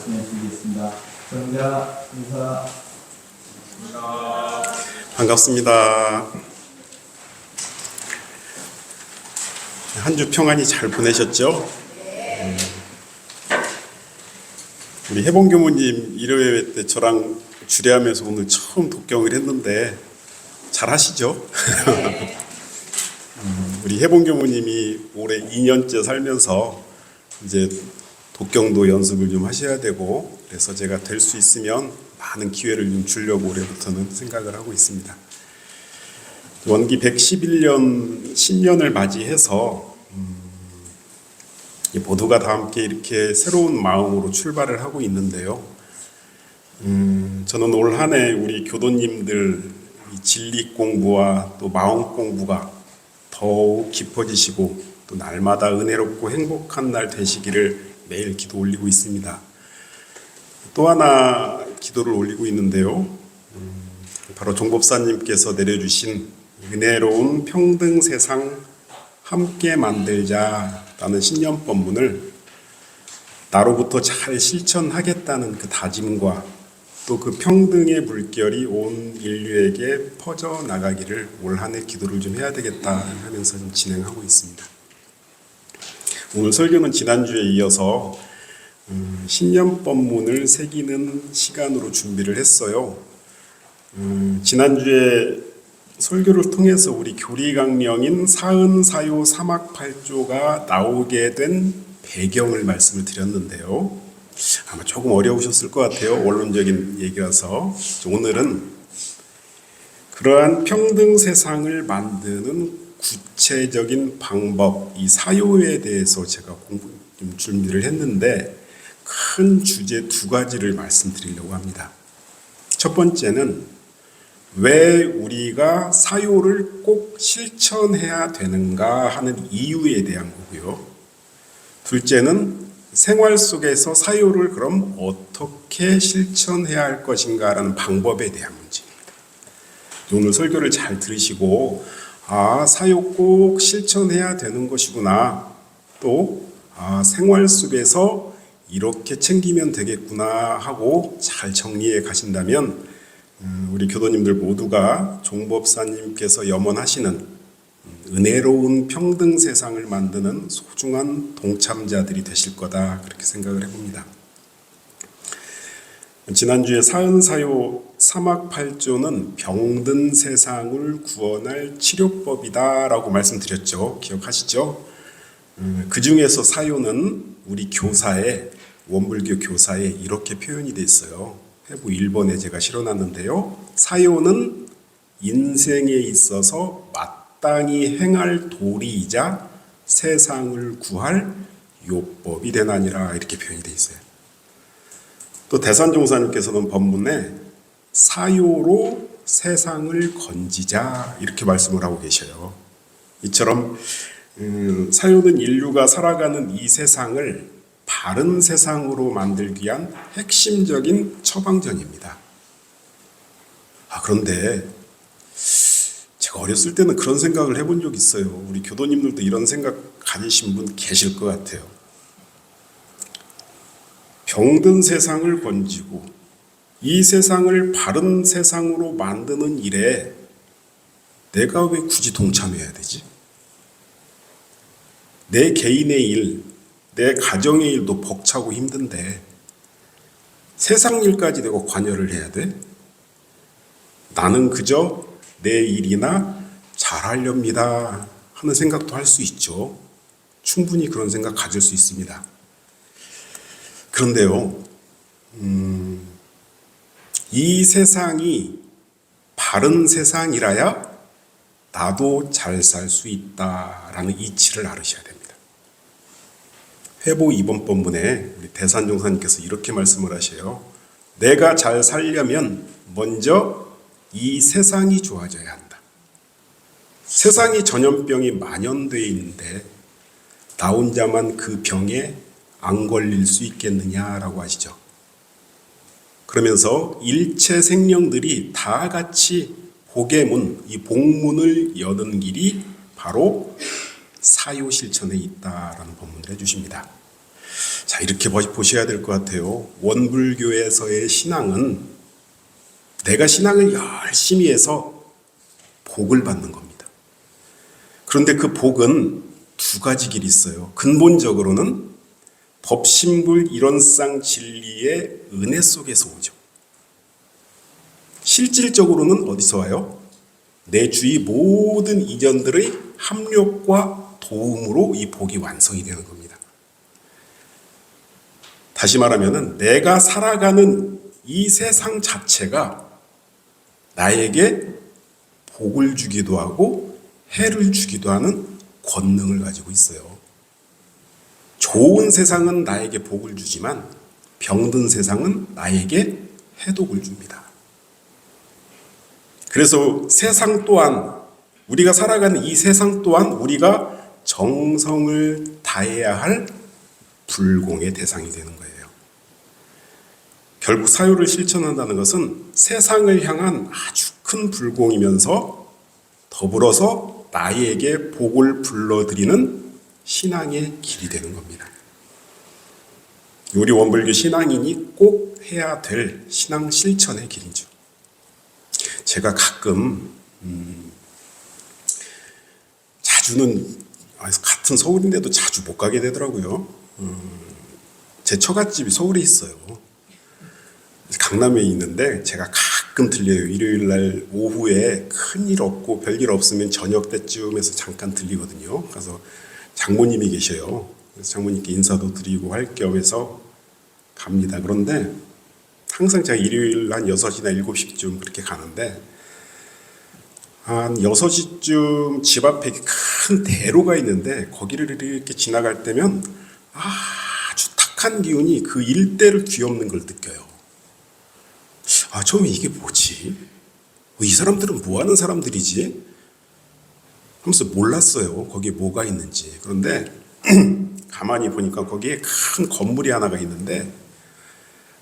말씀해 주시겠습니다. 정자 인사. 반갑습니다. 한 주 평안히 잘 보내셨죠? 우리 혜봉 교무님 일요일 때 저랑 주례하면서 오늘 처음 독경을 했는데 잘 하시죠? 우리 혜봉 교무님이 올해 2년째 살면서 이제 독경도 연습을 좀 하셔야 되고, 그래서 제가 될 수 있으면 많은 기회를 좀 주려고 올해부터는 생각을 하고 있습니다. 원기 111년 신년을 맞이해서 모두가 다 함께 이렇게 새로운 마음으로 출발을 하고 있는데요. 저는 올 한 해 우리 교도님들 진리 공부와 또 마음 공부가 더욱 깊어지시고 또 날마다 은혜롭고 행복한 날 되시기를 매일 기도 올리고 있습니다. 또 하나 기도를 올리고 있는데요. 바로 종법사님께서 내려주신 은혜로운 평등 세상 함께 만들자라는 신년법문을 나로부터 잘 실천하겠다는 그 다짐과 또 그 평등의 물결이 온 인류에게 퍼져나가기를 올 한 해 기도를 좀 해야 되겠다 하면서 좀 진행하고 있습니다. 오늘 설교는 지난주에 이어서 신년법문을 새기는 시간으로 준비를 했어요. 지난주에 설교를 통해서 우리 교리강령인 사은사요 사막팔조가 나오게 된 배경을 말씀을 드렸는데요. 아마 조금 어려우셨을 것 같아요. 원론적인 얘기라서. 오늘은 그러한 평등 세상을 만드는 구체적인 방법, 이 사요에 대해서 제가 준비를 했는데 큰 주제 두 가지를 말씀드리려고 합니다. 첫 번째는 왜 우리가 사요를 꼭 실천해야 되는가 하는 이유에 대한 거고요. 둘째는 생활 속에서 사요를 그럼 어떻게 실천해야 할 것인가라는 방법에 대한 문제입니다. 오늘 설교를 잘 들으시고 사요 꼭 실천해야 되는 것이구나, 또 생활 속에서 이렇게 챙기면 되겠구나 하고 잘 정리해 가신다면 우리 교도님들 모두가 종법사님께서 염원하시는 은혜로운 평등 세상을 만드는 소중한 동참자들이 되실 거다, 그렇게 생각을 해봅니다. 지난주에 사은사요 사막팔조는 병든 세상을 구원할 치료법이다라고 말씀드렸죠. 기억하시죠? 그 중에서 사요는 우리 교사에, 원불교 교사에 이렇게 표현이 돼 있어요. 회부 1번에 제가 실어놨는데요. 사요는 인생에 있어서 마땅히 행할 도리이자 세상을 구할 요법이 되나니라, 이렇게 표현이 돼 있어요. 또 대산종사님께서는 법문에 사요로 세상을 건지자, 이렇게 말씀을 하고 계셔요. 이처럼 사요는 인류가 살아가는 이 세상을 바른 세상으로 만들기 위한 핵심적인 처방전입니다. 그런데 제가 어렸을 때는 그런 생각을 해본 적이 있어요. 우리 교도님들도 이런 생각 가지신 분 계실 것 같아요. 병든 세상을 건지고 이 세상을 바른 세상으로 만드는 일에 내가 왜 굳이 동참해야 되지? 내 개인의 일, 내 가정의 일도 벅차고 힘든데 세상 일까지 내가 관여를 해야 돼? 나는 그저 내 일이나 잘하렵니다 하는 생각도 할 수 있죠. 충분히 그런 생각 가질 수 있습니다. 그런데요, 이 세상이 바른 세상이라야 나도 잘 살 수 있다라는 이치를 알으셔야 됩니다. 회보 2번 본문에 우리 대산종사님께서 이렇게 말씀을 하셔요. 내가 잘 살려면 먼저 이 세상이 좋아져야 한다. 세상이 전염병이 만연되어 있는데 나 혼자만 그 병에 안 걸릴 수 있겠느냐라고 하시죠. 그러면서 일체 생명들이 다 같이 복의 문, 이 복문을 여는 길이 바로 사요 실천에 있다라는 법문을 해주십니다. 자, 자, 이렇게 보셔야 될 것 같아요. 원불교에서의 신앙은 내가 신앙을 열심히 해서 복을 받는 겁니다. 그런데 그 복은 두 가지 길이 있어요. 근본적으로는 법신불 일원상 진리의 은혜 속에서 오죠. 실질적으로는 어디서 와요? 내 주위 모든 이전들의 합력과 도움으로 이 복이 완성이 되는 겁니다. 다시 말하면 내가 살아가는 이 세상 자체가 나에게 복을 주기도 하고 해를 주기도 하는 권능을 가지고 있어요. 좋은 세상은 나에게 복을 주지만 병든 세상은 나에게 해독을 줍니다. 그래서 세상 또한, 우리가 살아가는 이 세상 또한 우리가 정성을 다해야 할 불공의 대상이 되는 거예요. 결국 사유를 실천한다는 것은 세상을 향한 아주 큰 불공이면서 더불어서 나에게 복을 불러들이는 신앙의 길이 되는 겁니다. 우리 원불교 신앙인이 꼭 해야 될 신앙 실천의 길이죠. 제가 가끔 자주는 같은 서울인데도 자주 못 가게 되더라고요. 제 처갓집이 서울에 있어요. 강남에 있는데 제가 가끔 들려요. 일요일 날 오후에 큰일 없고 별일 없으면 저녁 때쯤에서 잠깐 들리거든요. 가서 장모님이 계셔요. 그래서 장모님께 인사도 드리고 할 겸해서 갑니다. 그런데 항상 제가 일요일 한 6시나 7시쯤 그렇게 가는데 한 6시쯤 집 앞에 큰 대로가 있는데 거기를 이렇게 지나갈 때면 아주 탁한 기운이 그 일대를 뒤엎는 걸 느껴요. 처음에 이게 뭐지? 이 사람들은 뭐 하는 사람들이지? 하면서 몰랐어요. 거기에 뭐가 있는지. 그런데 가만히 보니까 거기에 큰 건물이 하나가 있는데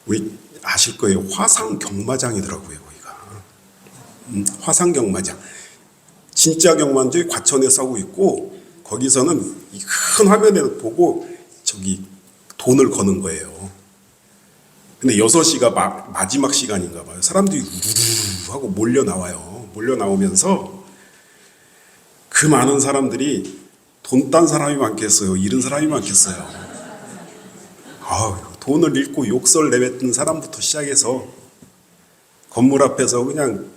우리 아실 거예요. 화상경마장이더라고요. 거기가. 화상경마장. 진짜 경마장이 과천에 싸고 있고 거기서는 이 큰 화면에 보고 저기 돈을 거는 거예요. 근데 6시가 마지막 시간인가 봐요. 사람들이 우르르 하고 몰려 나와요. 몰려 나오면서 그 많은 사람들이 돈 딴 사람이 많겠어요? 잃은 사람이 많겠어요? 돈을 잃고 욕설 내뱉은 사람부터 시작해서 건물 앞에서 그냥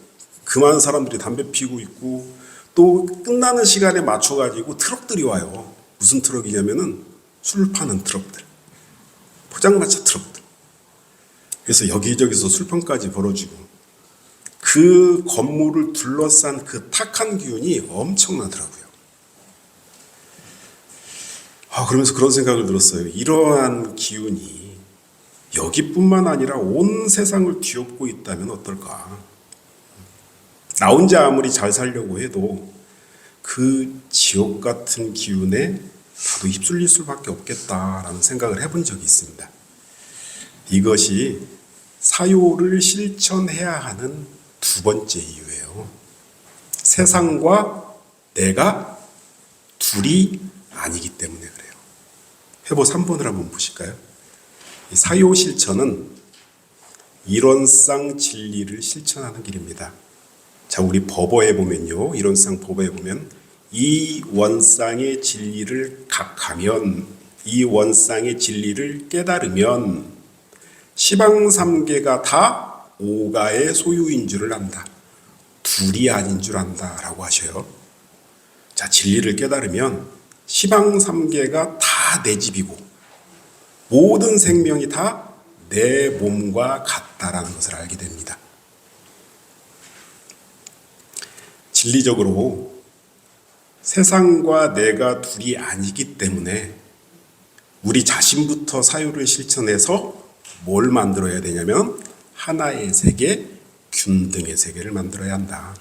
그 많은 사람들이 담배 피우고 있고 또 끝나는 시간에 맞춰가지고 트럭들이 와요. 무슨 트럭이냐면은 술 파는 트럭들. 포장마차 트럭들. 그래서 여기저기서 술판까지 벌어지고 그 건물을 둘러싼 그 탁한 기운이 엄청나더라고요. 그러면서 그런 생각을 들었어요. 이러한 기운이 여기뿐만 아니라 온 세상을 뒤엎고 있다면 어떨까? 나 혼자 아무리 잘 살려고 해도 그 지옥 같은 기운에 나도 휩쓸릴 수밖에 없겠다라는 생각을 해본 적이 있습니다. 이것이 사요를 실천해야 하는 두 번째 이유예요. 세상과 내가 둘이 아니기 때문에 그래요. 회보 3번을 한번 보실까요? 사요 실천은 일원상 진리를 실천하는 길입니다. 자, 우리 법어에 보면요. 일원상 법어에 보면 이 원상의 진리를 각하면, 이 원상의 진리를 깨달으면 시방삼계가 다 오가의 소유인 줄을 안다. 둘이 아닌 줄 안다라고 하셔요. 자, 진리를 깨달으면 시방삼계가 다 내 집이고 모든 생명이 다 내 몸과 같다라는 것을 알게 됩니다. 진리적으로 세상과 내가 둘이 아니기 때문에 우리 자신부터 사유를 실천해서 뭘 만들어야 되냐면 하나의 세계, 균등의 세계를 만들어야 한다.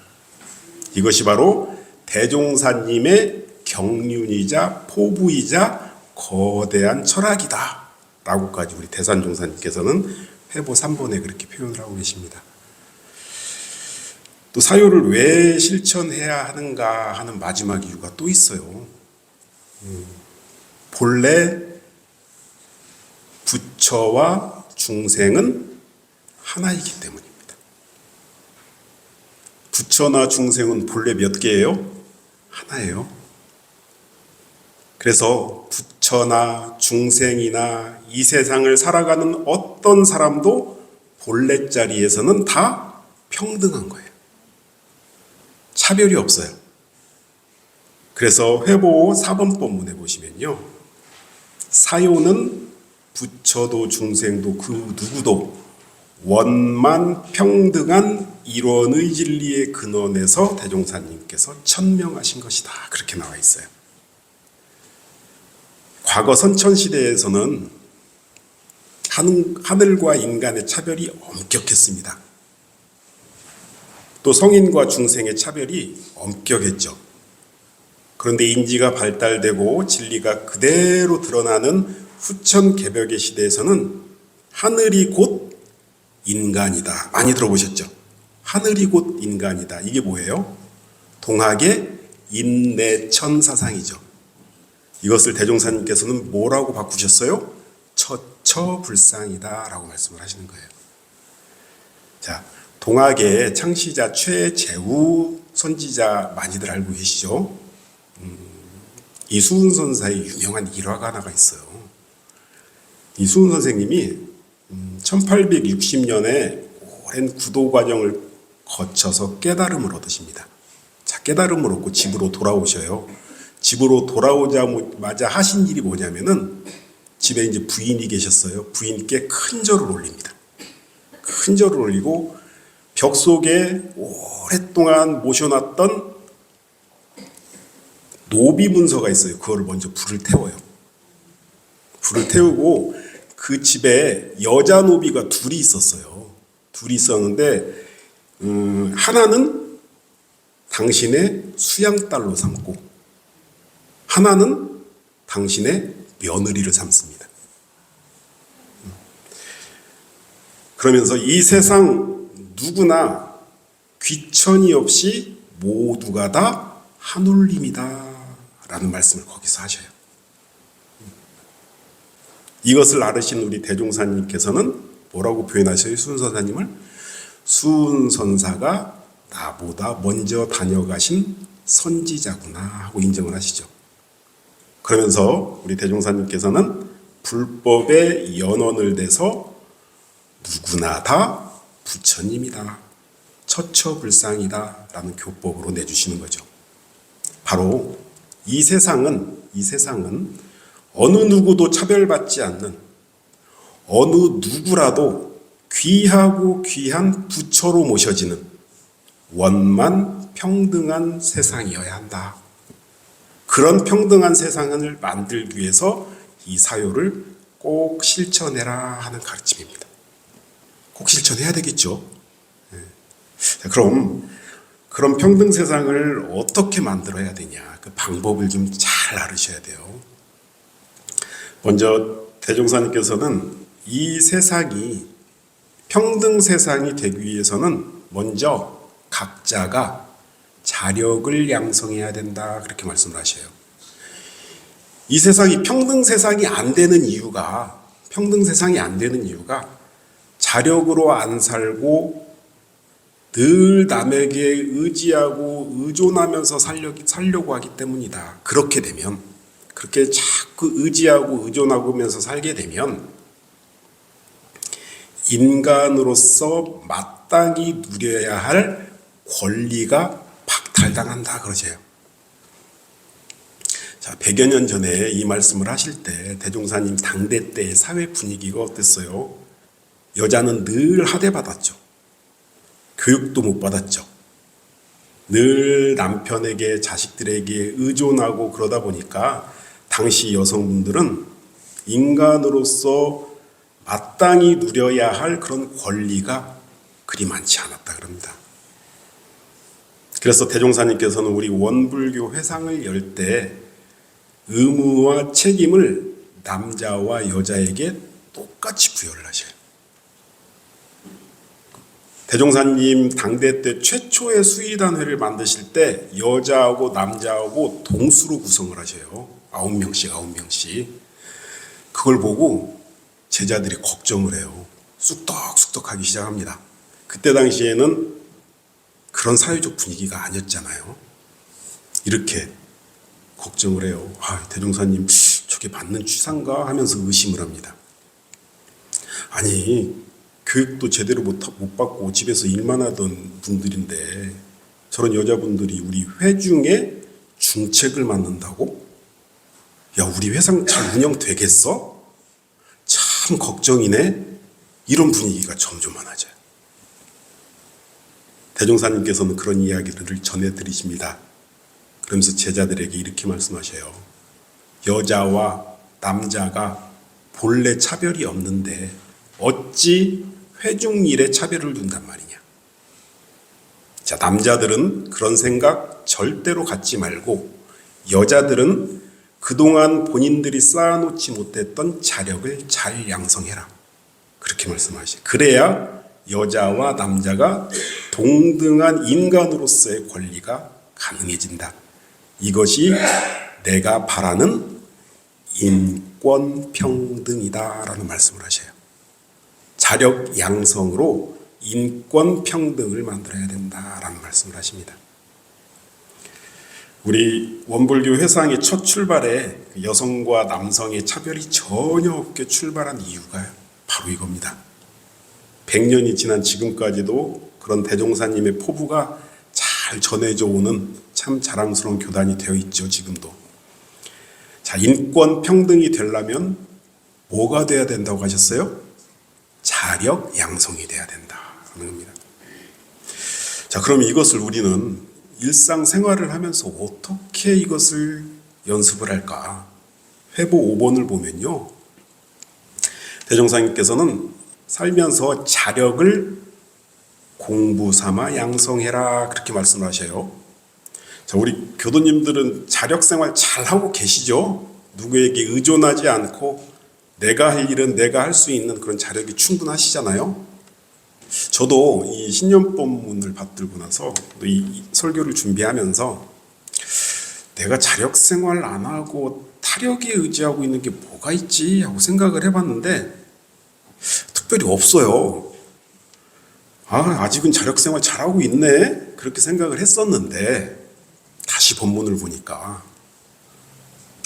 이것이 바로 대종사님의 경륜이자 포부이자 거대한 철학이다 라고까지 우리 대산종사님께서는 회보 3번에 그렇게 표현을 하고 계십니다. 또 사유를 왜 실천해야 하는가 하는 마지막 이유가 또 있어요. 본래 부처와 중생은 하나이기 때문입니다. 부처나 중생은 본래 몇 개예요? 하나예요. 그래서 부처나 중생이나 이 세상을 살아가는 어떤 사람도 본래 자리에서는 다 평등한 거예요. 차별이 없어요. 그래서 회보 4번법문에 보시면요. 사요는 부처도 중생도 그 누구도 원만 평등한 일원의 진리의 근원에서 대종사님께서 천명하신 것이다. 그렇게 나와 있어요. 과거 선천시대에서는 하늘과 인간의 차별이 엄격했습니다. 또 성인과 중생의 차별이 엄격했죠. 그런데 인지가 발달되고 진리가 그대로 드러나는 후천 개벽의 시대에서는 하늘이 곧 인간이다. 많이 들어보셨죠? 하늘이 곧 인간이다. 이게 뭐예요? 동학의 인내천사상이죠. 이것을 대종사님께서는 뭐라고 바꾸셨어요? 처처불상이다 라고 말씀을 하시는 거예요. 자, 동학의 창시자 최재우 선지자 많이들 알고 계시죠? 이수훈 선사의 유명한 일화가 하나가 있어요. 이수훈 선생님이 1860년에 오랜 구도 과정을 거쳐서 깨달음을 얻으십니다. 자, 깨달음을 얻고 집으로 돌아오셔요. 집으로 돌아오자마자 하신 일이 뭐냐면은 집에 이제 부인이 계셨어요. 부인께 큰 절을 올립니다. 큰 절을 올리고 벽 속에 오랫동안 모셔놨던 노비 문서가 있어요. 그걸 먼저 불을 태워요. 불을 태우고 그 집에 여자 노비가 둘이 있었어요. 둘이 있었는데 하나는 당신의 수양딸로 삼고 하나는 당신의 며느리를 삼습니다. 그러면서 이 세상 누구나 귀천이 없이 모두가 다 하눌림이다 라는 말씀을 거기서 하셔요. 이것을 알으신 우리 대종사님께서는 뭐라고 표현하셔요? 수은선사님을? 수은선사가 나보다 먼저 다녀가신 선지자구나 하고 인정을 하시죠. 그러면서 우리 대종사님께서는 불법의 연원을 대서 누구나 다 부처님이다, 처처불상이다 라는 교법으로 내주시는 거죠. 바로 이 세상은 어느 누구도 차별받지 않는 어느 누구라도 귀하고 귀한 부처로 모셔지는 원만 평등한 세상이어야 한다. 그런 평등한 세상을 만들기 위해서 이 사요를 꼭 실천해라 하는 가르침입니다. 꼭 실천해야 되겠죠. 자, 그럼 그런 평등 세상을 어떻게 만들어야 되냐, 그 방법을 좀 잘 알으셔야 돼요. 먼저 대종사님께서는 이 세상이 평등 세상이 되기 위해서는 먼저 각자가 자력을 양성해야 된다 그렇게 말씀을 하셔요. 이 세상이 평등 세상이 안 되는 이유가 자력으로 안 살고 늘 남에게 의지하고 의존하면서 살려고 하기 때문이다. 그렇게 되면, 그렇게 자꾸 의지하고 의존하면서 살게 되면 인간으로서 마땅히 누려야 할 권리가 박탈당한다 그러세요. 자, 100여 년 전에 이 말씀을 하실 때 대종사님 당대 때의 사회 분위기가 어땠어요? 여자는 늘 하대받았죠. 교육도 못 받았죠. 늘 남편에게 자식들에게 의존하고 그러다 보니까 당시 여성분들은 인간으로서 마땅히 누려야 할 그런 권리가 그리 많지 않았다 그럽니다. 그래서 대종사님께서는 우리 원불교 회상을 열 때 의무와 책임을 남자와 여자에게 똑같이 부여를 하셔요. 대종사님 당대 때 최초의 수의단회를 만드실 때 여자하고 남자하고 동수로 구성을 하셔요. 9명씩. 그걸 보고 제자들이 걱정을 해요. 쑥덕쑥덕하기 시작합니다. 그때 당시에는 그런 사회적 분위기가 아니었잖아요. 이렇게 걱정을 해요. 대종사님 저게 맞는 취사인가 하면서 의심을 합니다. 아니, 교육도 제대로 못 받고 집에서 일만 하던 분들인데 저런 여자분들이 우리 회중에 중책을 맡는다고? 야, 우리 회상 잘 운영되겠어? 참 걱정이네. 이런 분위기가 점점 많아져요. 대종사님께서는 그런 이야기를 전해드리십니다. 그러면서 제자들에게 이렇게 말씀하셔요. 여자와 남자가 본래 차별이 없는데 어찌 회중일에 차별을 둔단 말이냐. 자, 남자들은 그런 생각 절대로 갖지 말고 여자들은 그동안 본인들이 쌓아놓지 못했던 자력을 잘 양성해라. 그렇게 말씀하시죠. 그래야 여자와 남자가 동등한 인간으로서의 권리가 가능해진다. 이것이 내가 바라는 인권평등이다라는 말씀을 하셔요. 자력 양성으로 인권평등을 만들어야 된다라는 말씀을 하십니다. 우리 원불교 회상의 첫 출발에 여성과 남성의 차별이 전혀 없게 출발한 이유가 바로 이겁니다. 100년이 지난 지금까지도 그런 대종사님의 포부가 잘 전해져 오는 참 자랑스러운 교단이 되어 있죠. 지금도. 자, 인권 평등이 되려면 뭐가 돼야 된다고 하셨어요? 자력 양성이 돼야 된다는 겁니다. 자, 그럼 이것을 우리는 일상생활을 하면서 어떻게 이것을 연습을 할까? 회보 5번을 보면요. 대종사님께서는 살면서 자력을 공부 삼아 양성해라 그렇게 말씀하셔요. 자, 우리 교도님들은 자력생활 잘하고 계시죠? 누구에게 의존하지 않고 내가 할 일은 내가 할 수 있는 그런 자력이 충분하시잖아요. 저도 이 신년법문을 받들고 나서 또 이 설교를 준비하면서 내가 자력생활 안 하고 타력에 의지하고 있는 게 뭐가 있지 하고 생각을 해봤는데 특별히 없어요. 아직은 자력생활 잘하고 있네 그렇게 생각을 했었는데 다시 본문을 보니까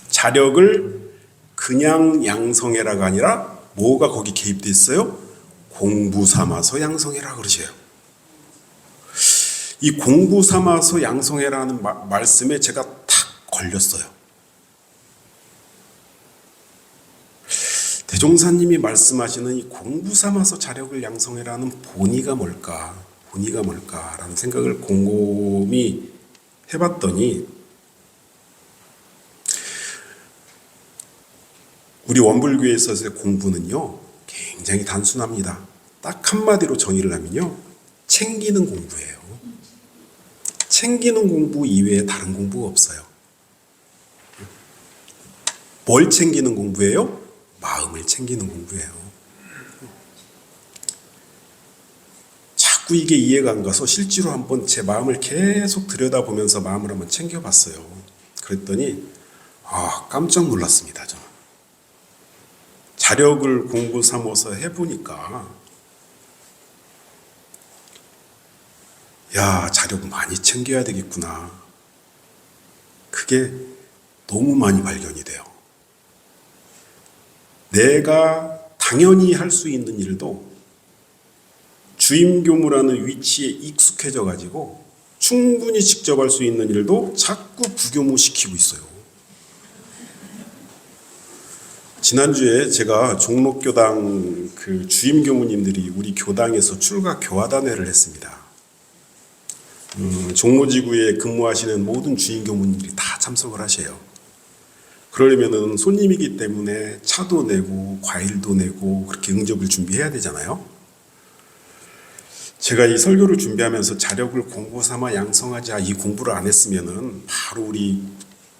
자력을 그냥 양성해라가 아니라 뭐가 거기 개입돼 있어요? 공부 삼아서 양성해라 그러세요. 이 공부 삼아서 양성해라는 말씀에 제가 탁 걸렸어요. 대종사님이 말씀하시는 이 공부 삼아서 자력을 양성해라는 본의가 뭘까라는 생각을 곰곰이 해봤더니 우리 원불교에서의 공부는요 굉장히 단순합니다. 딱 한마디로 정의를 하면요 챙기는 공부예요. 챙기는 공부 이외에 다른 공부가 없어요. 뭘 챙기는 공부예요? 마음을 챙기는 공부예요. 자꾸 이게 이해가 안 가서 실제로 한번 제 마음을 계속 들여다보면서 마음을 한번 챙겨봤어요. 그랬더니 깜짝 놀랐습니다. 저는. 자력을 공부 삼아서 해보니까 자력 많이 챙겨야 되겠구나. 그게 너무 많이 발견이 돼요. 내가 당연히 할 수 있는 일도 주임교무라는 위치에 익숙해져 가지고 충분히 직접 할 수 있는 일도 자꾸 부교무시키고 있어요. 지난주에 제가 종록교당 그 주임교무님들이 우리 교당에서 출가 교화단회를 했습니다. 종로지구에 근무하시는 모든 주임교무님들이 다 참석을 하셔요. 그러려면은 손님이기 때문에 차도 내고 과일도 내고 그렇게 응접을 준비해야 되잖아요. 제가 이 설교를 준비하면서 자력을 공부 삼아 양성하자 이 공부를 안 했으면은 바로 우리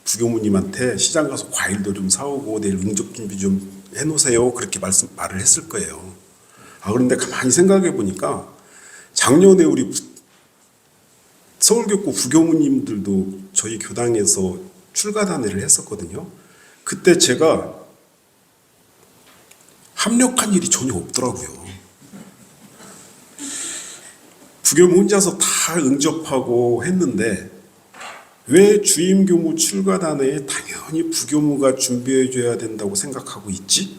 부교무님한테 시장 가서 과일도 좀 사오고 내일 응접 준비 좀 해놓으세요 그렇게 말을 했을 거예요. 그런데 가만히 생각해 보니까 작년에 우리 서울교구 부교무님들도 저희 교당에서 출가단회를 했었거든요. 그때 제가 합력한 일이 전혀 없더라고요. 부교무 혼자서 다 응접하고 했는데 왜 주임교무 출가단에 당연히 부교무가 준비해줘야 된다고 생각하고 있지?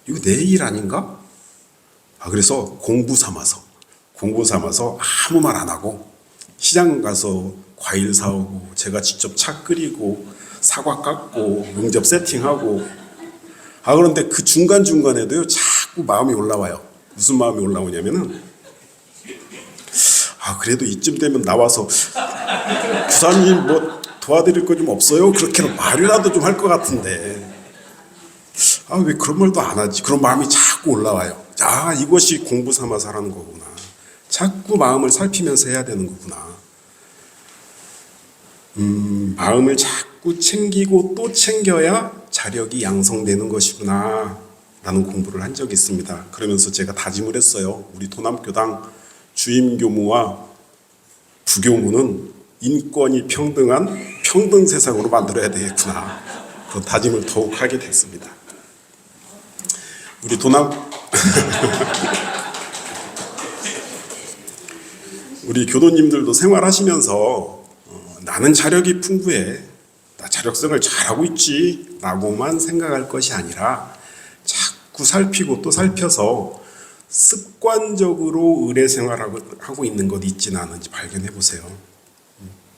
이거 내 일 아닌가? 그래서 공부 삼아서 아무 말 안 하고 시장 가서 과일 사오고 제가 직접 차 끓이고 사과 깎고 응접 세팅하고 그런데 그 중간중간에도요 자꾸 마음이 올라와요. 무슨 마음이 올라오냐면은 그래도 이쯤 되면 나와서 교사님 뭐 도와드릴 거 좀 없어요? 그렇게 말이라도 좀 할 것 같은데 왜 그런 말도 안 하지? 그런 마음이 자꾸 올라와요. 이것이 공부 삼아서 하는 거구나. 자꾸 마음을 살피면서 해야 되는 거구나. 마음을 자꾸 챙기고 또 챙겨야 자력이 양성되는 것이구나 라는 공부를 한 적이 있습니다. 그러면서 제가 다짐을 했어요. 우리 도남교당 주임교무와 부교무는 인권이 평등한 평등 세상으로 만들어야 되겠구나. 그런 다짐을 더욱 하게 됐습니다. 우리 우리 교도님들도 생활하시면서 나는 자력이 풍부해, 나 자력성을 잘하고 있지 라고만 생각할 것이 아니라 자꾸 살피고 또 살펴서 습관적으로 의례 생활을 하고 있는 것 있지는 않은지 발견해 보세요.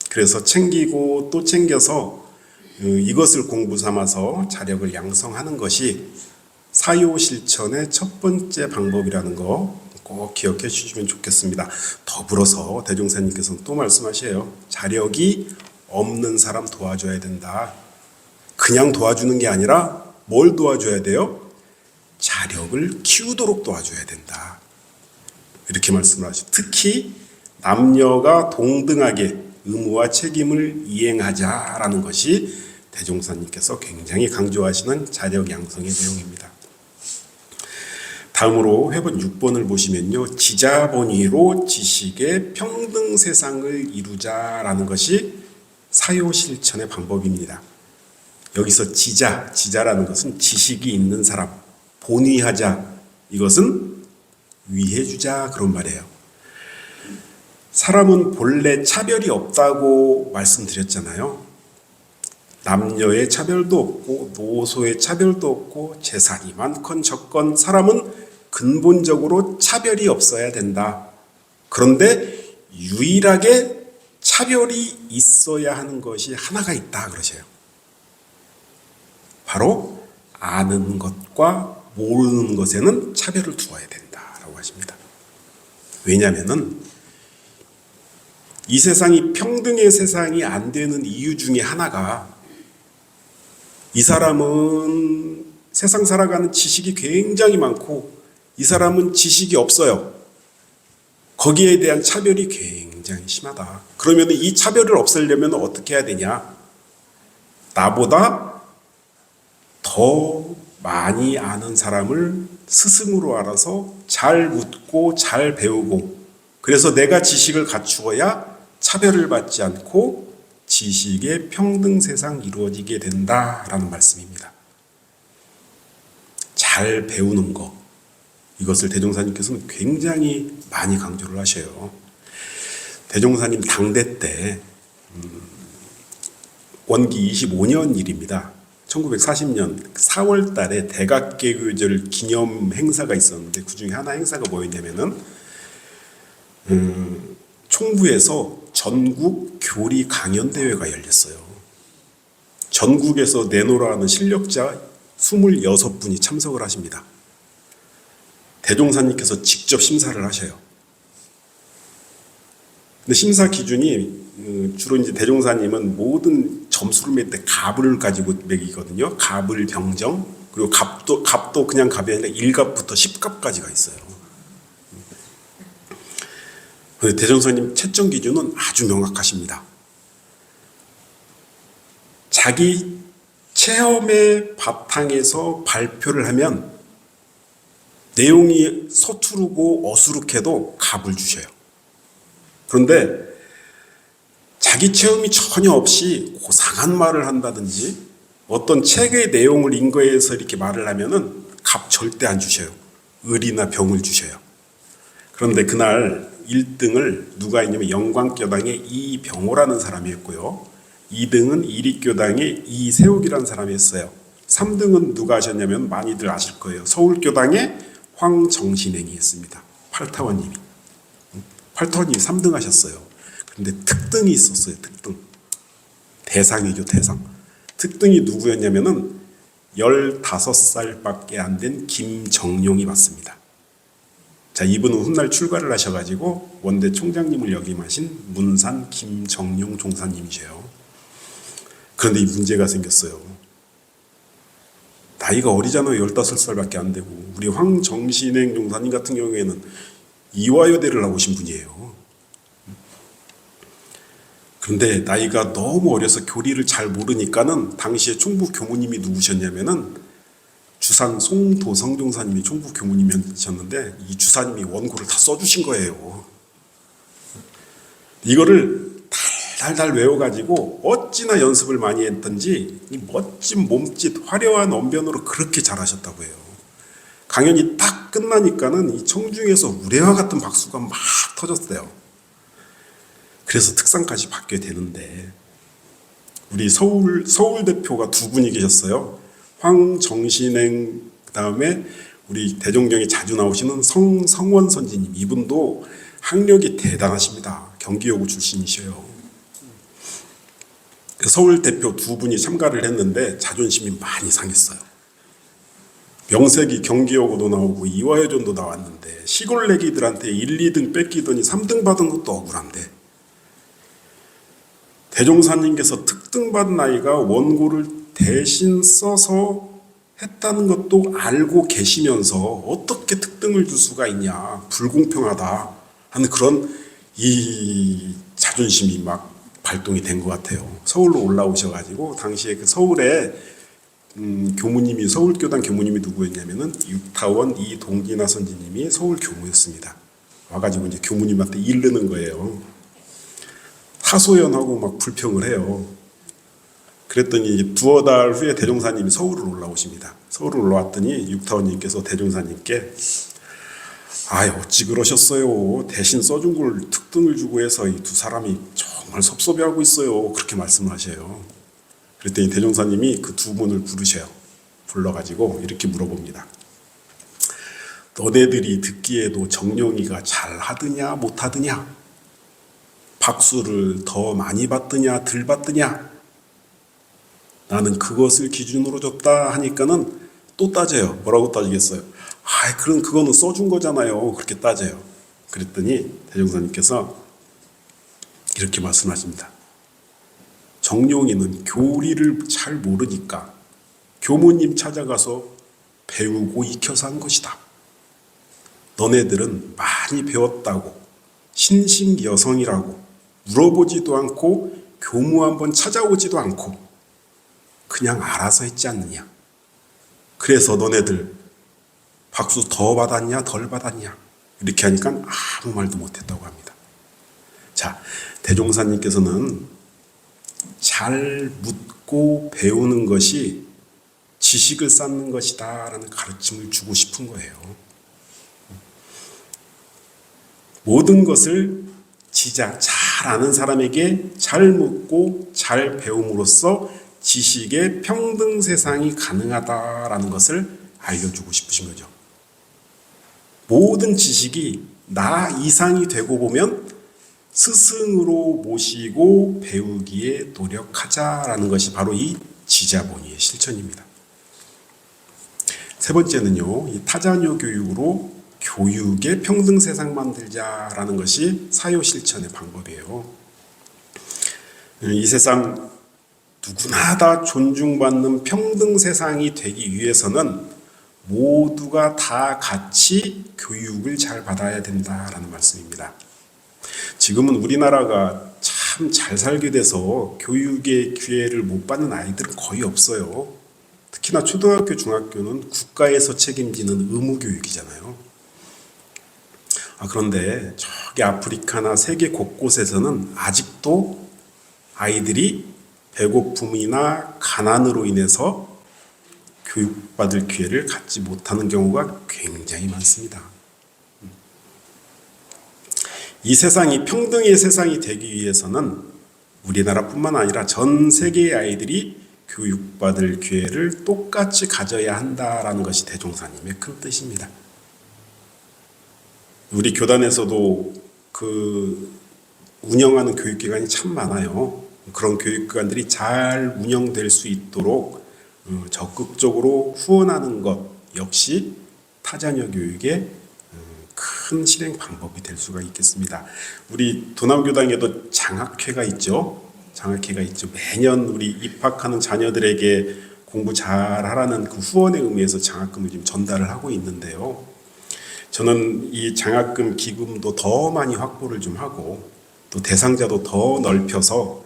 그래서 챙기고 또 챙겨서 이것을 공부 삼아서 자력을 양성하는 것이 사요 실천의 첫 번째 방법이라는 거 꼭 기억해 주시면 좋겠습니다. 더불어서 대종사님께서는 또 말씀하셔요. 자력이 없는 사람 도와줘야 된다. 그냥 도와주는 게 아니라 뭘 도와줘야 돼요? 자력을 키우도록 도와줘야 된다. 이렇게 말씀을 하시죠. 특히 남녀가 동등하게 의무와 책임을 이행하자라는 것이 대종사님께서 굉장히 강조하시는 자력 양성의 내용입니다. 다음으로 회번 6번을 보시면요. 지자본의로 지식의 평등 세상을 이루자라는 것이 사요 실천의 방법입니다. 여기서 지자라는 것은 지식이 있는 사람, 본의하자, 이것은 위해주자 그런 말이에요. 사람은 본래 차별이 없다고 말씀드렸잖아요. 남녀의 차별도 없고 노소의 차별도 없고 재산이 많건 적건 사람은 근본적으로 차별이 없어야 된다. 그런데 유일하게 차별이 있어야 하는 것이 하나가 있다 그러셔요. 바로 아는 것과 모르는 것에는 차별을 두어야 된다라고 하십니다. 왜냐하면은 이 세상이 평등의 세상이 안 되는 이유 중에 하나가 이 사람은 세상 살아가는 지식이 굉장히 많고 이 사람은 지식이 없어요. 거기에 대한 차별이 굉장히 심하다. 그러면 이 차별을 없애려면 어떻게 해야 되냐? 나보다 더 많이 아는 사람을 스승으로 알아서 잘 묻고 잘 배우고 그래서 내가 지식을 갖추어야 차별을 받지 않고 지식의 평등 세상 이루어지게 된다라는 말씀입니다. 잘 배우는 것 이것을 대종사님께서는 굉장히 많이 강조를 하셔요. 대종사님 당대 때 원기 25년 일입니다. 1940년 4월 달에 대각개교절 기념 행사가 있었는데 그 중에 하나 행사가 뭐였냐면은 총부에서 전국 교리 강연 대회가 열렸어요. 전국에서 내노라는 실력자 26분이 참석을 하십니다. 대종사님께서 직접 심사를 하셔요. 근데 심사 기준이 주로 이제 대종사님은 모든 점수를 맺을 때 갑을 가지고 매기거든요. 갑을 병정 그리고 갑도 그냥 갑이 아니라 1갑부터 10갑까지가 있어요. 근데 대종사님 채점 기준은 아주 명확하십니다. 자기 체험의 바탕에서 발표를 하면 내용이 서투르고 어수룩해도 갑을 주셔요. 그런데 자기 체험이 전혀 없이 고상한 말을 한다든지 어떤 책의 내용을 인거해서 이렇게 말을 하면은 값 절대 안 주셔요. 을이나 병을 주셔요. 그런데 그날 1등을 누가 했냐면 영광교당의 이병호라는 사람이 했고요. 2등은 이립교당의 이세욱이라는 사람이 했어요. 3등은 누가 하셨냐면 많이들 아실 거예요. 서울교당의 황정신행이 했습니다. 팔타원님이. 팔타원님이 3등 하셨어요. 그런데 특등이 있었어요. 특등. 대상이죠, 대상. 특등이 누구였냐면은 15살밖에 안 된 김정용이 맞습니다. 자, 이분은 훗날 출가를 하셔가지고 원대 총장님을 역임하신 문산 김정용 종사님이세요. 그런데 이 문제가 생겼어요. 나이가 어리잖아요. 15살밖에 안 되고. 우리 황정신행 종사님 같은 경우에는 이화여대를 나오신 분이에요. 그런데 나이가 너무 어려서 교리를 잘 모르니까는 당시에 총부 교무님이 누구셨냐면은 주산 송도성 종사님이 총부 교무님이셨는데 이 주사님이 원고를 다 써주신 거예요. 이거를 달달달 외워가지고 어찌나 연습을 많이 했던지 이 멋진 몸짓, 화려한 언변으로 그렇게 잘하셨다고 해요. 강연이 딱 끝나니까는 이 청중에서 우레와 같은 박수가 막 터졌어요. 그래서 특상까지 받게 되는데 우리 서울 대표가 두 분이 계셨어요. 황정신행 그다음에 우리 대종경에 자주 나오시는 성원 선지님. 이분도 학력이 대단하십니다. 경기여고 출신이셔요. 서울 대표 두 분이 참가를 했는데 자존심이 많이 상했어요. 명색이 경기여고도 나오고 이화여전도 나왔는데 시골 내기들한테 1, 2등 뺏기더니 3등 받은 것도 억울한데 대종사님께서 특등 받은 아이가 원고를 대신 써서 했다는 것도 알고 계시면서 어떻게 특등을 줄 수가 있냐, 불공평하다 하는 그런 이 자존심이 막 발동이 된 것 같아요. 서울로 올라오셔가지고 당시에 그 서울에 교무님이 서울교당 교무님이 누구였냐면은 육타원 이동진아 선지님이 서울 교무였습니다. 와가지고 이제 교무님한테 이르는 거예요. 하소연하고 막 불평을 해요. 그랬더니 두어 달 후에 대종사님이 서울을 올라오십니다. 서울을 올라왔더니 육타원님께서 대종사님께 어찌 그러셨어요. 대신 써준 걸 특등을 주고 해서 이 두 사람이 정말 섭섭해하고 있어요. 그렇게 말씀하셔요. 그랬더니 대종사님이 그 두 분을 부르셔요. 불러가지고 이렇게 물어봅니다. 너네들이 듣기에도 정룡이가 잘하드냐 못하드냐? 박수를 더 많이 받드냐 덜 받드냐? 나는 그것을 기준으로 줬다 하니까는 또 따져요. 뭐라고 따지겠어요? 그럼 그거는 써준 거잖아요. 그렇게 따져요. 그랬더니 대종사님께서 이렇게 말씀하십니다. 정룡이는 교리를 잘 모르니까 교무님 찾아가서 배우고 익혀서 한 것이다. 너네들은 많이 배웠다고 신심여성이라고 물어보지도 않고 교무 한번 찾아오지도 않고 그냥 알아서 했지 않느냐. 그래서 너네들 박수 더 받았냐 덜 받았냐 이렇게 하니까 아무 말도 못했다고 합니다. 자, 대종사님께서는 잘 묻고 배우는 것이 지식을 쌓는 것이다 라는 가르침을 주고 싶은 거예요. 모든 것을 잘 아는 사람에게 잘 묻고 잘 배움으로써 지식의 평등 세상이 가능하다라는 것을 알려주고 싶으신 거죠. 모든 지식이 나 이상이 되고 보면 스승으로 모시고 배우기에 노력하자라는 것이 바로 이 지자본의의 실천입니다. 세 번째는요, 이 타자녀 교육으로 교육의 평등 세상 만들자라는 것이 사요 실천의 방법이에요. 이 세상 누구나 다 존중받는 평등 세상이 되기 위해서는 모두가 다 같이 교육을 잘 받아야 된다라는 말씀입니다. 지금은 우리나라가 참 잘 살게 돼서 교육의 기회를 못 받는 아이들은 거의 없어요. 특히나 초등학교, 중학교는 국가에서 책임지는 의무교육이잖아요. 그런데 저기 아프리카나 세계 곳곳에서는 아직도 아이들이 배고픔이나 가난으로 인해서 교육받을 기회를 갖지 못하는 경우가 굉장히 많습니다. 이 세상이 평등의 세상이 되기 위해서는 우리나라뿐만 아니라 전 세계의 아이들이 교육받을 기회를 똑같이 가져야 한다라는 것이 대종사님의 큰 뜻입니다. 우리 교단에서도 운영하는 교육기관이 참 많아요. 그런 교육기관들이 잘 운영될 수 있도록 적극적으로 후원하는 것 역시 타자녀 교육의 큰 실행 방법이 될 수가 있겠습니다. 우리 도남교당에도 장학회가 있죠. 매년 우리 입학하는 자녀들에게 공부 잘하라는 그 후원의 의미에서 장학금을 지금 전달을 하고 있는데요. 저는 이 장학금 기금도 더 많이 확보를 좀 하고 또 대상자도 더 넓혀서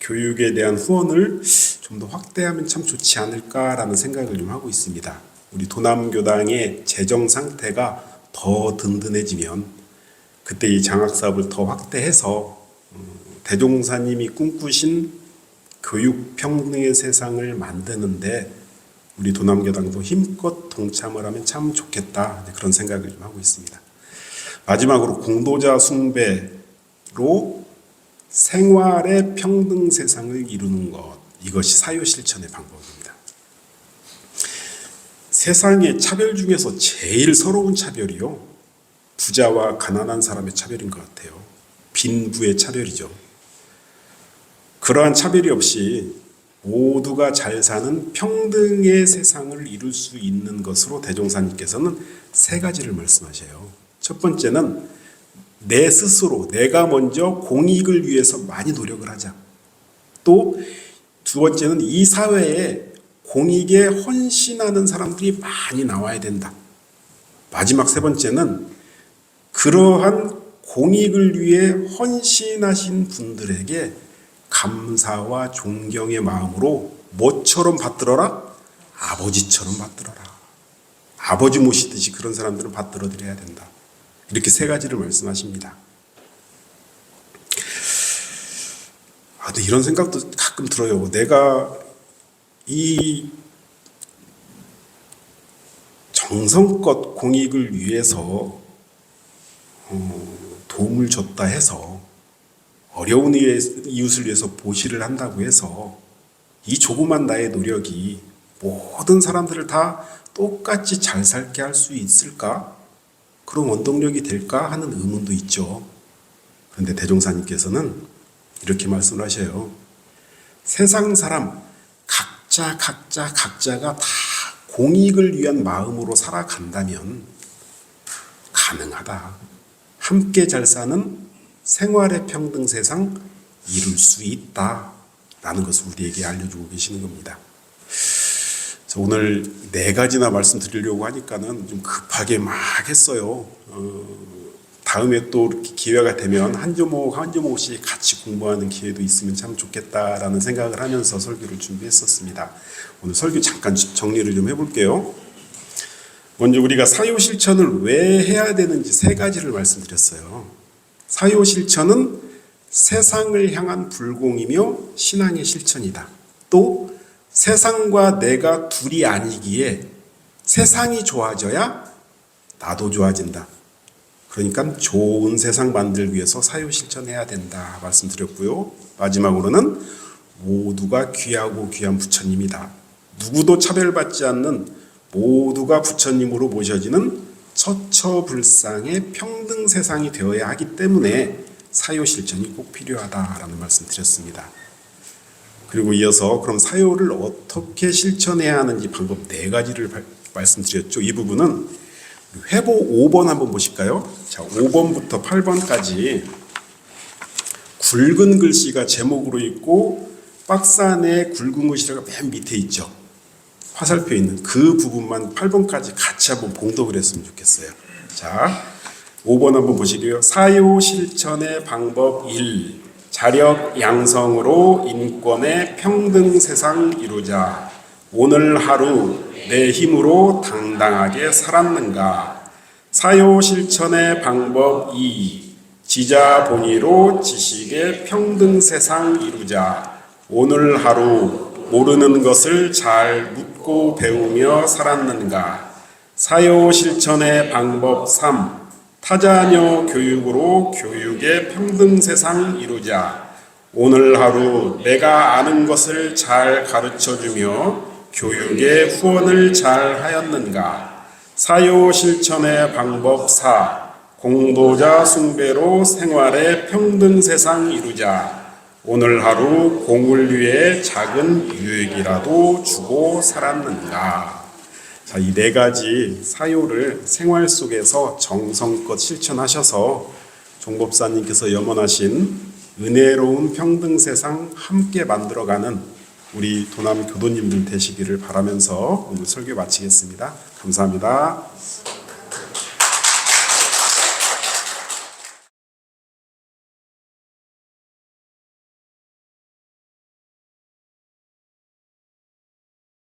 교육에 대한 후원을 좀 더 확대하면 참 좋지 않을까라는 생각을 좀 하고 있습니다. 우리 도남교당의 재정 상태가 더 든든해지면 그때 이 장학사업을 더 확대해서 대종사님이 꿈꾸신 교육평등의 세상을 만드는데 우리 도남교당도 힘껏 동참을 하면 참 좋겠다, 그런 생각을 좀 하고 있습니다. 마지막으로 공도자 숭배로 생활의 평등 세상을 이루는 것, 이것이 사요 실천의 방법입니다. 세상의 차별 중에서 제일 서러운 차별이요, 부자와 가난한 사람의 차별인 것 같아요. 빈부의 차별이죠. 그러한 차별이 없이 모두가 잘 사는 평등의 세상을 이룰 수 있는 것으로 대종사님께서는 세 가지를 말씀하셔요. 첫 번째는 내 스스로, 내가 먼저 공익을 위해서 많이 노력을 하자. 또 두 번째는 이 사회에 공익에 헌신하는 사람들이 많이 나와야 된다. 마지막 세 번째는 그러한 공익을 위해 헌신하신 분들에게 감사와 존경의 마음으로 뭐처럼 받들어라? 아버지처럼 받들어라. 아버지 모시듯이 그런 사람들은 받들어 드려야 된다. 이렇게 세 가지를 말씀하십니다. 근데 이런 생각도 가끔 들어요. 내가 이 정성껏 공익을 위해서 도움을 줬다 해서 어려운 이웃을 위해서 보시를 한다고 해서 이 조그만 나의 노력이 모든 사람들을 다 똑같이 잘 살게 할 수 있을까? 그런 원동력이 될까 하는 의문도 있죠. 그런데 대종사님께서는 이렇게 말씀을 하셔요. 세상 사람 각자가 다 공익을 위한 마음으로 살아간다면 가능하다. 함께 잘 사는 생활의 평등 세상 이룰 수 있다라는 것을 우리에게 알려주고 계시는 겁니다. 오늘 네 가지나 말씀드리려고 하니까는 좀 급하게 막 했어요. 다음에 또 기회가 되면 한 조목씩 같이 공부하는 기회도 있으면 참 좋겠다라는 생각을 하면서 설교를 준비했었습니다. 오늘 설교 잠깐 정리를 좀 해볼게요. 먼저 우리가 사요 실천을 왜 해야 되는지 세 가지를 말씀드렸어요. 사요 실천은 세상을 향한 불공이며 신앙의 실천이다. 또 세상과 내가 둘이 아니기에 세상이 좋아져야 나도 좋아진다. 그러니까 좋은 세상 만들기 위해서 사요 실천해야 된다 말씀드렸고요. 마지막으로는 모두가 귀하고 귀한 부처님이다. 누구도 차별받지 않는 모두가 부처님으로 모셔지는 처처불상의 평등 세상이 되어야 하기 때문에 사요 실천이 꼭 필요하다라는 말씀 드렸습니다. 그리고 이어서 그럼 사요를 어떻게 실천해야 하는지 방법 네 가지를 말씀드렸죠. 이 부분은 회보 5번 한번 보실까요? 자, 5번부터 8번까지 굵은 글씨가 제목으로 있고 박스 안에 굵은 글씨가 맨 밑에 있죠. 화살표 있는 그 부분만 8번까지 같이 한번 봉독을 했으면 좋겠어요. 자, 5번 한번 보시고요. 사요 실천의 방법 1. 자력 양성으로 인권의 평등 세상 이루자. 오늘 하루 내 힘으로 당당하게 살았는가. 사요 실천의 방법 2. 지자 본의로 지식의 평등 세상 이루자. 오늘 하루 모르는 것을 잘 묻고 배우며 살았는가? 사요 실천의 방법 3. 타자녀 교육으로 교육의 평등 세상 이루자. 오늘 하루 내가 아는 것을 잘 가르쳐주며 교육의 후원을 잘 하였는가? 사요 실천의 방법 4. 공도자 숭배로 생활의 평등 세상 이루자. 오늘 하루 공을 위해 작은 유익이라도 주고 살았는가? 자, 이 네 가지 사요를 생활 속에서 정성껏 실천하셔서 종법사님께서 염원하신 은혜로운 평등 세상 함께 만들어가는 우리 도남 교도님들 되시기를 바라면서 오늘 설교 마치겠습니다. 감사합니다.